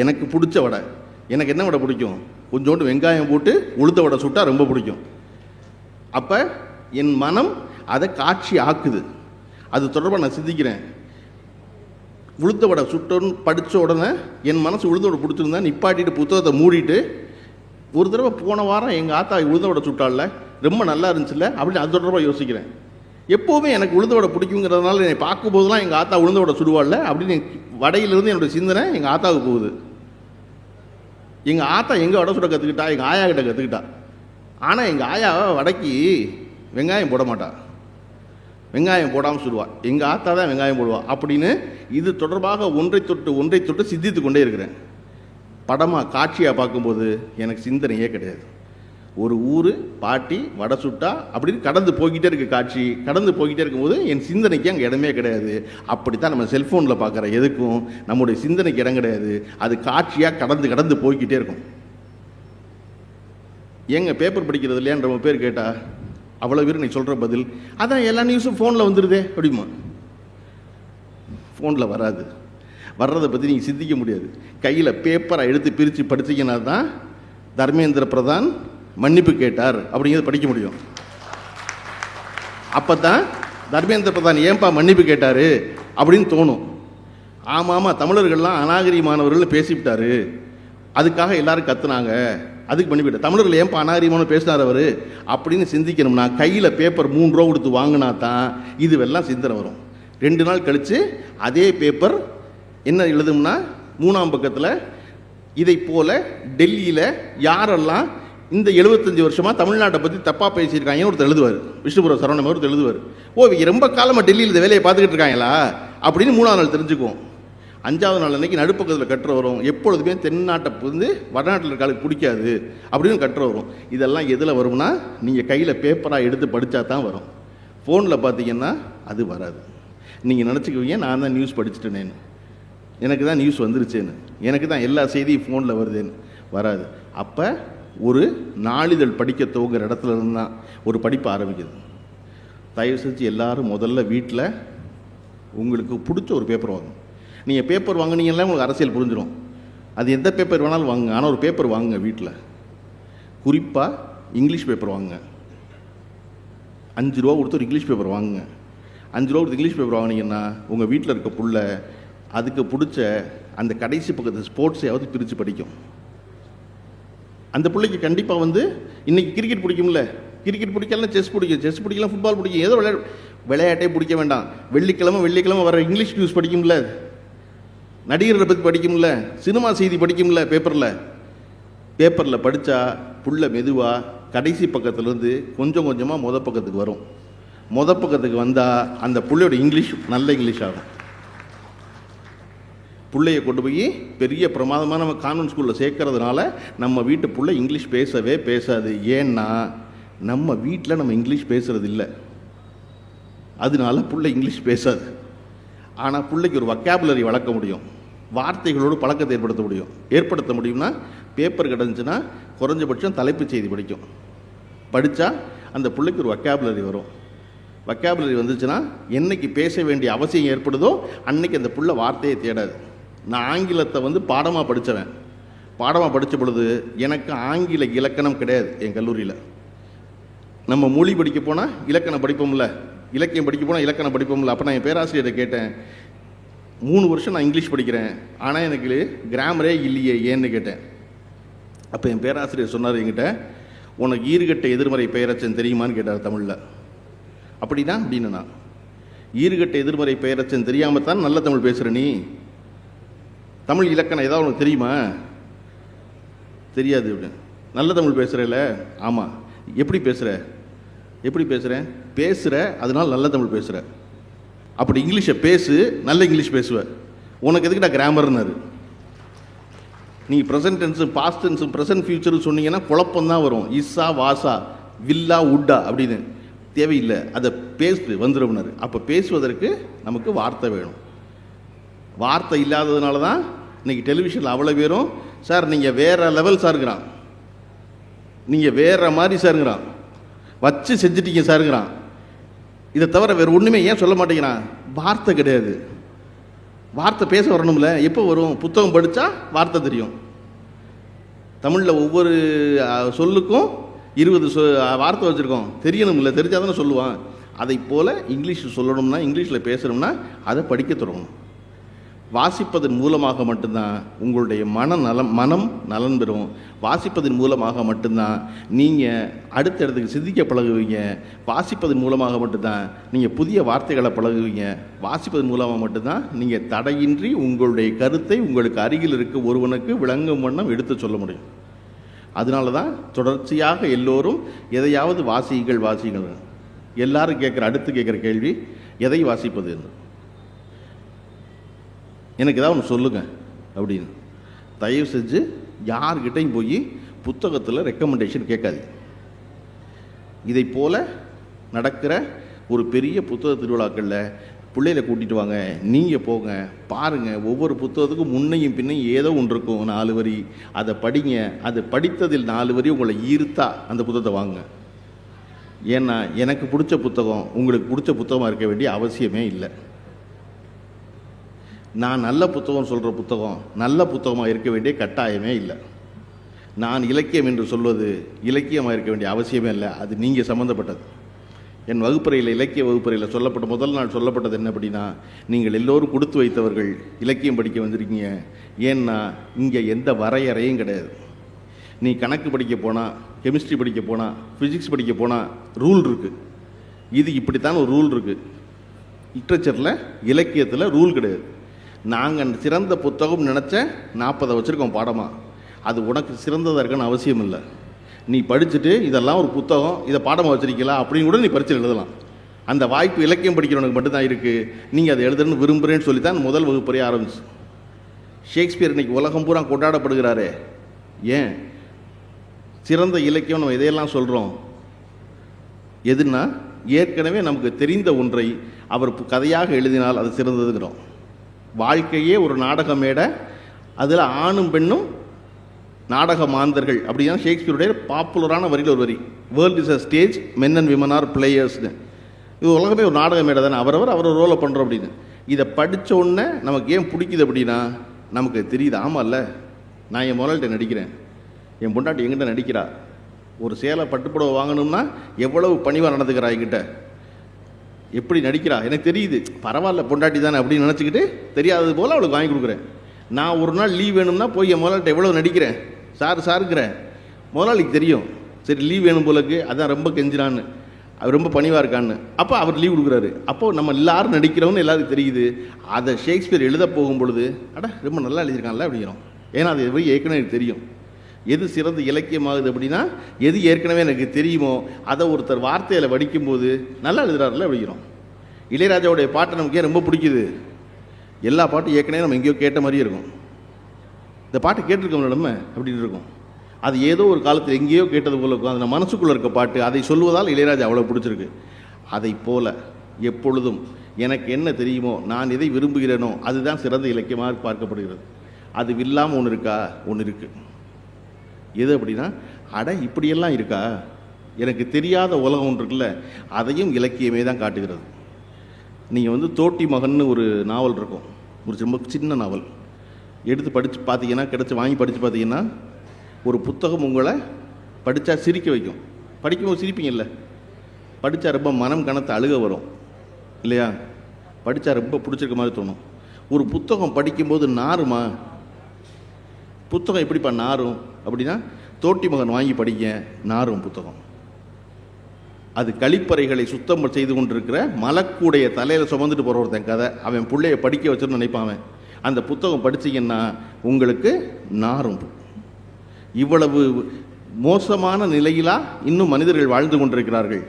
எனக்கு பிடிச்ச வடை. எனக்கு என்ன வடை பிடிக்கும்? கொஞ்சோண்டு வெங்காயம் போட்டு உளுத்த வடை சுட்டால் ரொம்ப பிடிக்கும். அப்போ என் மனம் அதை காட்சி ஆக்குது. அது தொடர்பாக நான் சிந்திக்கிறேன். உளுத்த வடை சுட்டோன்னு படித்த உடனே என் மனசு உளுந்த வடை பிடிச்சிருந்தா நிப்பாட்டிட்டு புத்தகத்தை மூடிட்டு, ஒரு தடவை போன வாரம் எங்கள் ஆத்தா உளுந்த வடை சுட்டால ரொம்ப நல்லா இருந்துச்சுல்ல அப்படின்னு அது தொடர்பாக யோசிக்கிறேன். எப்போவுமே எனக்கு உளுந்த வடை பிடிக்குங்கிறதுனால என்னை பார்க்கும்போதெல்லாம் எங்கள் ஆத்தா உளுந்த வடை சுடுவாள்ல அப்படின்னு வடையிலிருந்து என்னோடய சிந்தனை எங்கள் ஆத்தாவுக்கு போகுது. எங்கள் ஆத்தா எங்கே வடை சுட கற்றுக்கிட்டா? எங்கள் ஆயா கிட்ட கற்றுக்கிட்டா. ஆனால் எங்கள் ஆயா வடைக்கு வெங்காயம் போட மாட்டா, வெங்காயம் போடாமல் சுடுவா. எங்கள் ஆத்தா தான் வெங்காயம் போடுவா அப்படின்னு இது தொடர்பாக ஒன்றை தொட்டு சிந்தித்து கொண்டே இருக்கிறேன். படமாக காட்சியாக பார்க்கும்போது எனக்கு சிந்தனையே கிடையாது. ஒரு ஊர் பாட்டி வடை சுட்டா அப்படின்னு கடந்து போய்கிட்டே இருக்குது காட்சி. கடந்து போய்கிட்டே இருக்கும்போது என் சிந்தனைக்கு அங்கே இடமே கிடையாது. அப்படித்தான் நம்ம செல்ஃபோனில் பார்க்குற எதுக்கும் நம்முடைய சிந்தனைக்கு இடம் கிடையாது. அது காட்சியாக கடந்து போய்கிட்டே இருக்கும். ஏங்க பேப்பர் படிக்கிறது இல்லையான்னு ரொம்ப பேர் கேட்டா, அவ்வளோ பேர் நீ சொல்கிற பதில் அதான் எல்லா நியூஸும் ஃபோனில் வந்துடுதே அப்படிமா. ஃபோனில் வராது. வர்றதை பற்றி நீங்கள் சிந்திக்க முடியாது. கையில் பேப்பரை எடுத்து பிரித்து படித்தீங்கன்னா தான் தர்மேந்திர பிரதான் மன்னிப்பு கேட்டார் அப்படிங்கிறது படிக்க முடியும். அப்போ தான் தர்மேந்திர பிரதான் ஏன்பா மன்னிப்பு கேட்டார் அப்படின்னு தோணும். ஆமாம், தமிழர்கள்லாம் அநாகரிகமானவர்கள் பேசிவிட்டாரு, அதுக்காக எல்லாரும் கத்துனாங்க, அதுக்கு பண்ணிவிட்டார். தமிழர்கள் ஏன்பா அநாகரிகமான பேசினார் அவர் அப்படின்னு சிந்திக்கணும்னா கையில் பேப்பர் 3 ரூபா கொடுத்து வாங்கினா தான் இதுவெல்லாம் சிந்தனை வரும். 2 நாள் கழித்து அதே பேப்பர் என்ன எழுதும்னா 3ஆம் பக்கத்தில் இதை போல டெல்லியில் யாரெல்லாம் இந்த 75 வருஷமாக தமிழ்நாட்டை பற்றி தப்பாக பேசியிருக்காங்கன்னு ஒருத்தர் எழுதுவார். விஷ்ணுபுர சரவணன் ஒருத்தர் எழுதுவார். இவங்க ரொம்ப காலமாக டெல்லியில் இந்த வேலையை பார்த்துக்கிட்டு இருக்காங்களா அப்படின்னு 3ஆம் நாள் தெரிஞ்சுக்குவோம். 5ஆவது நாள் அன்னைக்கு நடுப்பக்கத்தில் கட்டுற வரும். எப்பொழுதுமே தென்னாட்டை வந்து வடநாட்டில் இருக்காளுக்கு பிடிக்காது அப்படின்னு கட்டுற வரும். இதெல்லாம் எதில் வரும்னா நீங்கள் கையில் பேப்பராக எடுத்து படித்தா தான் வரும். ஃபோனில் பார்த்தீங்கன்னா அது வராது. நீங்கள் நினச்சிக்குவீங்க நான் தான் நியூஸ் படிச்சுட்டேனேன்னு, எனக்கு தான் நியூஸ் வந்துருச்சேன்னு, எனக்கு தான் எல்லா செய்தியும் ஃபோனில் வருதுன்னு. வராது. அப்போ ஒரு நாளிதழ் படிக்க துவங்குற இடத்துல இருந்து தான் ஒரு படிப்பு ஆரம்பிக்குது. தயவு செஞ்சு எல்லோரும் முதல்ல வீட்டில் உங்களுக்கு பிடிச்ச ஒரு பேப்பர் வாங்க. நீங்கள் பேப்பர் வாங்கினீங்கன்னா உங்களுக்கு அரசியல் புரிஞ்சிடும். அது எந்த பேப்பர் வேணாலும் வாங்க, ஆனால் ஒரு பேப்பர் வாங்குங்க வீட்டில். குறிப்பாக இங்கிலீஷ் பேப்பர் வாங்குங்க. 5 ரூபா கொடுத்து ஒரு இங்கிலீஷ் பேப்பர் வாங்குங்க. 5 ரூபா கொடுத்து இங்கிலீஷ் பேப்பர் வாங்கினீங்கன்னா உங்கள் வீட்டில் இருக்க புள்ள அதுக்கு பிடிச்ச அந்த கடைசி பக்கத்து ஸ்போர்ட்ஸையாவது பிரித்து படிக்கும். அந்த பிள்ளைக்கு கண்டிப்பாக வந்து இன்றைக்கி கிரிக்கெட் பிடிக்கும்ல, கிரிக்கெட் பிடிக்கலாம், செஸ் பிடிக்கலாம், ஃபுட்பால் பிடிக்கும், ஏதோ விளையாட்டே பிடிக்க வேண்டாம், வெள்ளிக்கிழமை வர இங்கிலீஷ் நியூஸ் படிக்கும்ல, நடிகர்களை பற்றி படிக்கும்ல, சினிமா செய்தி படிக்கும்ல, பேப்பரில் படித்தா புள்ள மெதுவாக கடைசி பக்கத்துலேருந்து கொஞ்சம் கொஞ்சமாக பக்கத்துக்கு வரும். பக்கத்துக்கு வந்தால் அந்த புள்ளையோட இங்கிலீஷ் நல்ல இங்கிலீஷ் ஆகும். பிள்ளையை கொண்டு போய் பெரிய பிரமாதமாக நம்ம கான்வென்ட் ஸ்கூலில் சேர்க்கறதுனால நம்ம வீட்டு பிள்ளை இங்கிலீஷ் பேசவே பேசாது. ஏன்னா நம்ம வீட்டில் நம்ம இங்கிலீஷ் பேசுகிறது இல்லை, அதனால பிள்ளை இங்கிலீஷ் பேசாது. ஆனால் பிள்ளைக்கு ஒரு வொக்காபுலரி வளர்க்க முடியும், வார்த்தைகளோடு பழக்கத்தை ஏற்படுத்த முடியும்னா பேப்பர் கிடந்துச்சுன்னா குறைஞ்சபட்சம் தலைப்புச் செய்தி படித்தா அந்த பிள்ளைக்கு ஒரு வொக்காபுலரி வரும். வொக்காபுலரி வந்துச்சுன்னா என்னைக்கு பேச வேண்டிய அவசியம் ஏற்படுதோ அன்னைக்கு அந்த பிள்ளை வார்த்தையை தேடாது. நான் ஆங்கிலத்தை வந்து பாடமாக படித்த பொழுது எனக்கு ஆங்கில இலக்கணம் கிடையாது. என் கல்லூரியில் நம்ம மொழி படிக்க போனால் இலக்கணம் படிப்போம்ல, இலக்கியம் படிக்க போனால் இலக்கணம் படிப்போம்ல. அப்போ நான் என் பேராசிரியரை கேட்டேன், 3 வருஷம் நான் இங்கிலீஷ் படிக்கிறேன், ஆனால் எனக்கு கிராமரே இல்லையே ஏன்னு கேட்டேன். அப்போ என் பேராசிரியர் சொன்னார் என்கிட்ட, உனக்கு ஈறுகட்ட எதிர்மறை பெயரச்சன் தெரியுமான்னு கேட்டார் தமிழில். அப்படின்னா அப்படின்னு நான் ஈறுகட்ட எதிர்மறை பெயரச்சன் தெரியாமல் தான் நல்ல தமிழ் பேசுகிற நீ, தமிழ் இலக்கணம் ஏதாவது உனக்கு தெரியுமா? தெரியாது அப்படின்னு. நல்ல தமிழ் பேசுகிறேல? ஆமாம். எப்படி பேசுகிறேன்? பேசுகிற, அதனால் நல்ல தமிழ் பேசுகிற. அப்படி இங்கிலீஷை பேசு, நல்ல இங்கிலீஷ் பேசுவேன். உனக்கு எதுக்குடா கிராமர்னாரு? நீங்கள் ப்ரெசன்ட் டென்ஸும் பாஸ்ட் டென்ஸும் ப்ரெசன்ட் ஃபியூச்சரும் சொன்னீங்கன்னா குழப்பம்தான் வரும். இஸ்ஸா வாசா வில்லா உட்டா அப்படின்னு தேவையில்லை, அதை பேசு வந்துடும்னாரு. அப்போ பேசுவதற்கு நமக்கு வார்த்தை வேணும். வார்த்தை இல்லாததுனால தான் இன்றைக்கி டெலிவிஷனில் அவ்வளோ பேரும் சார் நீங்கள் வேறு லெவல் சாருங்கிறான், நீங்கள் வேறு மாதிரி சாருங்கிறான், வச்சு செஞ்சிட்டீங்க சாருங்கிறான். இதை தவிர வேறு ஒன்றுமே ஏன் சொல்ல மாட்டேங்கிறான்? வார்த்தை கிடையாது. வார்த்தை பேச வரணும்ல. எப்போ வரும்? புத்தகம் படித்தா வார்த்தை தெரியும். தமிழில் ஒவ்வொரு சொல்லுக்கும் 20 வார்த்தை வச்சுருக்கோம், தெரியணும்ல, தெரிஞ்சால் தானே சொல்லுவான். அதை போல் இங்கிலீஷ் சொல்லணும்னா, இங்கிலீஷில் பேசணும்னா அதை படிக்க தொடங்கணும். வாசிப்பதன் மூலமாக மட்டும்தான் உங்களுடைய மனம் நலன் பெறும். வாசிப்பதன் மூலமாக மட்டும்தான் நீங்கள் அடுத்த இடத்துக்கு சிந்திக்க பழகுவீங்க. வாசிப்பதன் மூலமாக மட்டும்தான் நீங்கள் புதிய வார்த்தைகளை பழகுவீங்க. வாசிப்பதன் மூலமாக மட்டும்தான் நீங்கள் தடையின்றி உங்களுடைய கருத்தை உங்களுக்கு அருகில் இருக்க ஒருவனுக்கு விளங்கும் வண்ணம் எடுத்து சொல்ல முடியும். அதனால தான் தொடர்ச்சியாக எல்லோரும் எதையாவது வாசியுங்கள். எல்லாரும் அடுத்து கேட்குற கேள்வி, எதை வாசிப்பது என்று எனக்கு ஏதாவது ஒன்று சொல்லுங்கள் அப்படின்னு. தயவு செஞ்சு யார்கிட்டையும் போய் புத்தகத்தில் ரெக்கமெண்டேஷன் கேட்காது. இதை போல் நடக்கிற ஒரு பெரிய புத்தக திருவிழாக்களில் பிள்ளைகளை கூட்டிகிட்டு வாங்க, நீங்கள் போங்க, பாருங்கள். ஒவ்வொரு புத்தகத்துக்கும் முன்னையும் பின்னையும் ஏதோ ஒன்று இருக்கும், 4 வரி. அதை படிங்க. அது படித்ததில் 4 வரி உங்களை ஈர்த்தா அந்த புத்தகத்தை வாங்க. ஏன்னா எனக்கு பிடிச்ச புத்தகம் உங்களுக்கு பிடிச்ச புத்தகமாக இருக்க வேண்டிய அவசியமே இல்லை. நான் நல்ல புத்தகம் சொல்கிற புத்தகம் நல்ல புத்தகமாக இருக்க வேண்டிய கட்டாயமே இல்லை. நான் இலக்கியம் என்று சொல்வது இலக்கியமாக இருக்க வேண்டிய அவசியமே இல்லை. அது நீங்கள் சம்மந்தப்பட்டது. என் வகுப்பறையில், இலக்கிய வகுப்பறையில் சொல்லப்பட்ட முதல் நாள் சொல்லப்பட்டது என்ன அப்படின்னா, நீங்கள் எல்லோரும் கொடுத்து வைத்தவர்கள் இலக்கியம் படிக்க வந்திருக்கீங்க. ஏன்னா இங்கே எந்த வரையறையும் கிடையாது. நீ கணக்கு படிக்க போனால், கெமிஸ்ட்ரி படிக்க போனால், ஃபிசிக்ஸ் படிக்க போனால் ரூல் இருக்குது. இது இப்படித்தான் ஒரு ரூல் இருக்குது. லிட்ரேச்சரில், இலக்கியத்தில் ரூல் கிடையாது. நாங்கள் சிறந்த புத்தகம் நினச்ச 40 வச்சுருக்கோம் பாடமாக. அது உனக்கு சிறந்ததாக இருக்குன்னு அவசியம் இல்லை. நீ படிச்சுட்டு இதெல்லாம் ஒரு புத்தகம், இதை பாடமாக வச்சிருக்கலாம் அப்படின்னு கூட நீ பரீட்சை எழுதலாம். அந்த வாய்ப்பு இலக்கியம் படிக்கிறவனுக்கு மட்டும்தான் இருக்குது. நீங்கள் அதை எழுதுன்னு விரும்புகிறேன்னு சொல்லி தான் முதல் வகுப்பறையே ஆரம்பிச்சு. ஷேக்ஸ்பியர் இன்னைக்கு உலகம் பூரா கொண்டாடப்படுகிறாரே, ஏன்? சிறந்த இலக்கியம் நம்ம இதையெல்லாம் சொல்கிறோம். எதுனா, ஏற்கனவே நமக்கு தெரிந்த ஒன்றை அவர் கதையாக எழுதினால் அது சிறந்ததுங்கிறோம். வாழ்க்கையே ஒரு நாடக மேடை, அதில் ஆணும் பெண்ணும் நாடக மாந்தர்கள் அப்படின்னா ஷேக்ஸ்பியருடைய பாப்புலரான வரியில் ஒரு வரி, world is a stage, men and women are பிளேயர்ஸ்னு. இது உலகமே ஒரு நாடக மேடை தானே, அவர் ரோலை பண்ணுறோம் அப்படின்னு. இதை படித்த உடனே நமக்கு ஏன் பிடிக்குது அப்படின்னா, நமக்கு தெரியுது, ஆமாம்ல, நான் என் முதல்கிட்ட நடிக்கிறேன், என் பொண்டாட்டி எங்கிட்ட நடிக்கிறா, ஒரு சேலை பட்டுப்புடவை வாங்கணும்னா எவ்வளவு பணிவாக நடந்துக்கிறா, என்கிட்ட எப்படி நடிக்கிறா எனக்கு தெரியுது, பரவாயில்ல பொண்டாட்டி தானே அப்படின்னு நினச்சிக்கிட்டு தெரியாதது போல் அவளுக்கு வாங்கி கொடுக்குறேன். நான் ஒரு நாள் லீவ் வேணும்னா போய் என் முதலாளிட்ட எவ்வளோ நடிக்கிறேன், சாருங்கிறேன். முதலாளிக்கு தெரியும், சரி லீவ் வேணும் போலக்கு, அதான் ரொம்ப கெஞ்சிரான்னு, அவர் ரொம்ப பணிவாக இருக்கான்னு. அப்போ அவர் லீவ் கொடுக்குறாரு. அப்போது நம்ம எல்லாரும் நடிக்கிறோன்னு எல்லாருக்கும் தெரியுது. அதை ஷேக்ஸ்பியர் எழுத போகும் பொழுது, அட ரொம்ப நல்லா எழுதியிருக்கான்ல அப்படிங்கிறோம். ஏன்னா அது ஏற்கனவே எனக்கு தெரியும். எது சிறந்த இலக்கியமாகுது அப்படின்னா, எது ஏற்கனவே எனக்கு தெரியுமோ அதை ஒருத்தர் வார்த்தையில் வடிக்கும்போது நல்லா எழுதுறாருல அப்படிங்கிறோம். இளையராஜாவுடைய பாட்டை நமக்கு ஏன் ரொம்ப பிடிக்குது? எல்லா பாட்டும் ஏற்கனவே நம்ம எங்கேயோ கேட்ட மாதிரியே இருக்கும். இந்த பாட்டு கேட்டிருக்கோம்ல நம்ம அப்படின்னு இருக்கும். அது ஏதோ ஒரு காலத்தில் எங்கேயோ கேட்டது போல இருக்கும். அது நம்ம மனசுக்குள்ளே இருக்க பாட்டு, அதை சொல்வதால் இளையராஜா அவ்வளோ பிடிச்சிருக்கு. அதை போல எப்பொழுதும் எனக்கு என்ன தெரியுமோ, நான் எதை விரும்புகிறேனோ அதுதான் சிறந்த இலக்கியமாக பார்க்கப்படுகிறது. அது இல்லாமல் ஒன்று இருக்கா? ஒன்று இருக்குது. எது அப்படின்னா, அட இப்படியெல்லாம் இருக்கா, எனக்கு தெரியாத உலகம் ஒன்று இருக்குல்ல, அதையும் இலக்கியமே தான் காட்டுகிறது. நீங்கள் தோட்டி மகன்னு ஒரு நாவல் இருக்கும், ஒரு ரொம்ப சின்ன நாவல். எடுத்து படித்து பார்த்தீங்கன்னா, வாங்கி படித்து பார்த்தீங்கன்னா, ஒரு புத்தகம் உங்களை படித்தா சிரிக்க வைக்கும். படிக்கும்போது சிரிப்பீங்கல்ல, படித்தா ரொம்ப மனம் கனத்து அழுக வரும் இல்லையா, படித்தா ரொம்ப பிடிச்சிருக்க மாதிரி தோணும். ஒரு புத்தகம் படிக்கும்போது நாருமா? புத்தகம் எப்படிப்பா நாரும் அப்படின்னா, தோட்டி மகன் வாங்கி படிக்க நாரும் புத்தகம். அது கழிப்பறைகளை சுத்தம் செய்து கொண்டிருக்கிற மலக்கூடைய தலையில் சுமந்துட்டு போகிற ஒருத்தன் கதை. அவன் பிள்ளைய படிக்க வச்சுன்னு நினைப்பான். அவன் அந்த புத்தகம் படிச்சிங்கன்னா உங்களுக்கு நாரும். இவ்வளவு மோசமான நிலையிலா இன்னும் மனிதர்கள் வாழ்ந்து கொண்டிருக்கிறார்கள்.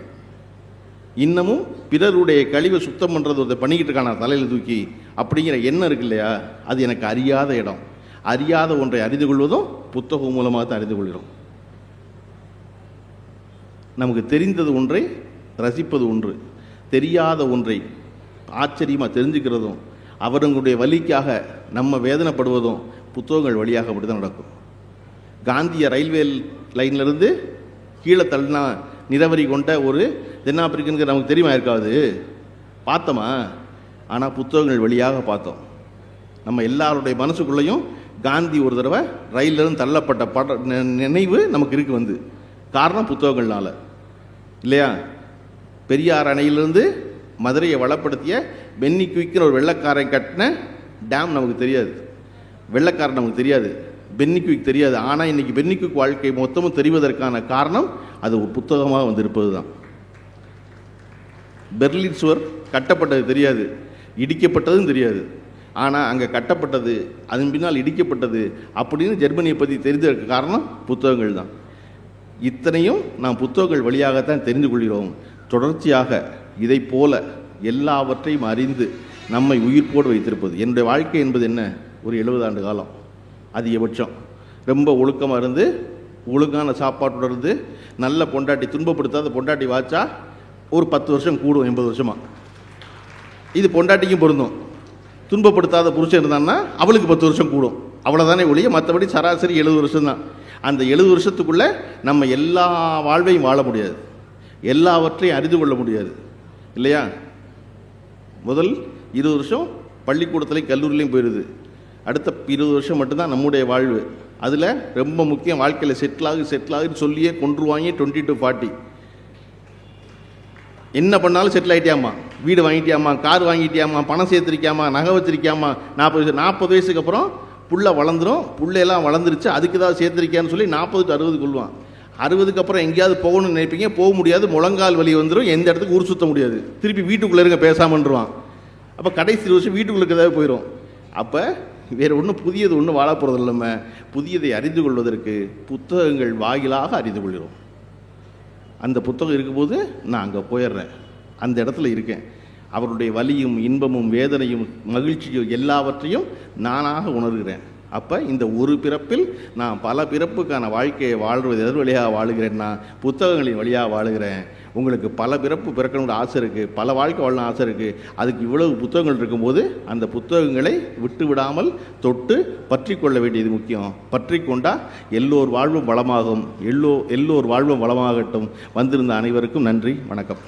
இன்னமும் பிறருடைய கழிவை சுத்தம் பண்ணுறது ஒருத்தர் பண்ணிக்கிட்டு இருக்கான தலையில் தூக்கி அப்படிங்கிற எண்ணம் இருக்கு இல்லையா, அது எனக்கு அறியாத இடம். அறியாத ஒன்றை அறிந்து கொள்வதும் புத்தகம் மூலமாக தான் அறிந்து கொள்கிறோம். நமக்கு தெரிந்தது ஒன்றை ரசிப்பது ஒன்று, தெரியாத ஒன்றை ஆச்சரியமாக தெரிஞ்சுக்கிறதும், அவர்களுடைய வலிக்காக நம்ம வேதனைப்படுவதும் புத்தகங்கள் வழியாக அப்படி தான் நடக்கும். காந்திய ரயில்வே லைன்லேருந்து கீழே தள்ளினா நிறவரி கொண்ட ஒரு தென்னாப்பிரிக்கனுக்கு நமக்கு தெரியுமா இருக்காது, பார்த்தோமா? ஆனால் புத்தகங்கள் வழியாக பார்த்தோம். நம்ம எல்லாருடைய மனசுக்குள்ளேயும் காந்தி ஒரு தடவை ரயிலிருந்து தள்ளப்பட்ட நினைவு நமக்கு இருக்கு. காரணம் புத்தகங்கள்னால இல்லையா? பெரியார் அணையிலிருந்து மதுரையை வளப்படுத்திய பென்னி குயிக்கிற ஒரு வெள்ளைக்காரன் கட்டின டேம் நமக்கு தெரியாது, வெள்ளைக்காரன் நமக்கு தெரியாது, பென்னி குயிக் தெரியாது. ஆனால் இன்னைக்கு பென்னி குயிக் வாழ்க்கை மொத்தமும் தெரிவதற்கான காரணம் அது ஒரு புத்தகமாக இருப்பது தான். பெர்லின் சுவர் கட்டப்பட்டது தெரியாது, இடிக்கப்பட்டதும் தெரியாது. ஆனால் அங்கே கட்டப்பட்டது, அதன் பின்னால் இடிக்கப்பட்டது அப்படின்னு ஜெர்மனியை பற்றி தெரிந்ததற்கு காரணம் புத்தகங்கள் தான். இத்தனையும் நாம் புத்தகங்கள் வழியாகத்தான் தெரிந்து கொள்கிறோம். தொடர்ச்சியாக இதை போல எல்லாவற்றையும் அறிந்து நம்மை உயிர்ப்போடு வைத்திருப்பது. என்னுடைய வாழ்க்கை என்பது என்ன? ஒரு 70 ஆண்டு காலம் அதிகபட்சம். ரொம்ப ஒழுக்கமாக இருந்து, ஒழுங்கான சாப்பாட்டோடு இருந்து, நல்ல பொண்டாட்டி, துன்பப்படுத்தாத பொண்டாட்டி வாச்சா ஒரு 10 வருஷம் கூடும், 80 வருஷமாக. இது பொண்டாட்டிக்கும் பொருந்தும். துன்பப்படுத்தாத புருஷன் இருந்தான்னா அவளுக்கு 10 வருஷம் கூடும், அவ்வளோதானே ஒழிய மற்றபடி சராசரி 70 வருஷம் தான். அந்த 70 வருஷத்துக்குள்ளே நம்ம எல்லா வாழ்வையும் வாழ முடியாது, எல்லாவற்றையும் அறிந்து கொள்ள முடியாது இல்லையா? முதல் 20 வருஷம் பள்ளிக்கூடத்துலையும் கல்லூரிலையும் போயிடுது. அடுத்த 20 வருஷம் மட்டும்தான் நம்முடைய வாழ்வு. அதில் ரொம்ப முக்கியம், வாழ்க்கையில் செட்டில் ஆகுன்னு சொல்லியே கொன்றுவாங்க 20 to 40. என்ன பண்ணாலும் செட்டில் ஆகிட்டியாம்மா, வீடு வாங்கிட்டியாம்மா, கார் வாங்கிட்டியாம்மா, பணம் சேர்த்துருக்கியாம்மா, நகை வச்சிருக்கியாம்மா, 40 வயசுக்கு அப்புறம் புள்ள வளர்ந்துடும், புள்ளையெல்லாம் வளர்ந்துருச்சு, அதுக்கு ஏதாவது சேர்த்துருக்கியான்னு சொல்லி 40 to 60 கொள்வான். 60க்கு அப்புறம் எங்கேயாவது போகணும்னு நினைப்பீங்க, போக முடியாது, முழங்கால் வலி வந்துடும், எந்த இடத்துக்கு ஊர் சுற்ற முடியாது, திருப்பி வீட்டுக்குள்ளே இருங்க பேசாமன்றுவான். அப்போ கடைசி வருஷம் வீட்டுக்குள்ளே ஏதாவது போயிடும். அப்போ வேறு ஒன்றும் புதியது ஒன்றும் வாழ போகிறது இல்லாமல் புதியதை அறிந்து கொள்வதற்கு புத்தகங்கள் வாயிலாக அறிந்து கொள்கிறோம். அந்த புத்தகம் இருக்கும்போது நான் அங்கே போயிடுறேன், அந்த இடத்துல இருக்கேன். அவருடைய வலியும் இன்பமும் வேதனையும் மகிழ்ச்சியும் எல்லாவற்றையும் நானாக உணர்கிறேன். அப்போ இந்த ஒரு பிறப்பில் நான் பல பிறப்புக்கான வாழ்க்கையை வாழ்வது எதன் வழியாக வாழுகிறேன்னா புத்தகங்களின் வழியாக வாழுகிறேன். உங்களுக்கு பல பிறப்பு பிறக்கணுங்கிற ஆசை இருக்குது, பல வாழ்க்கை வாழணும் ஆசை இருக்குது. அதுக்கு இவ்வளவு புத்தகங்கள் இருக்கும்போது அந்த புத்தகங்களை விட்டு விடாமல் தொட்டு பற்றி கொள்ள வேண்டியது முக்கியம். பற்றி கொண்டால் எல்லோர் வாழ்வும் வளமாகும். எல்லோர் வாழ்வும் வளமாகட்டும். வந்திருந்த அனைவருக்கும் நன்றி, வணக்கம்.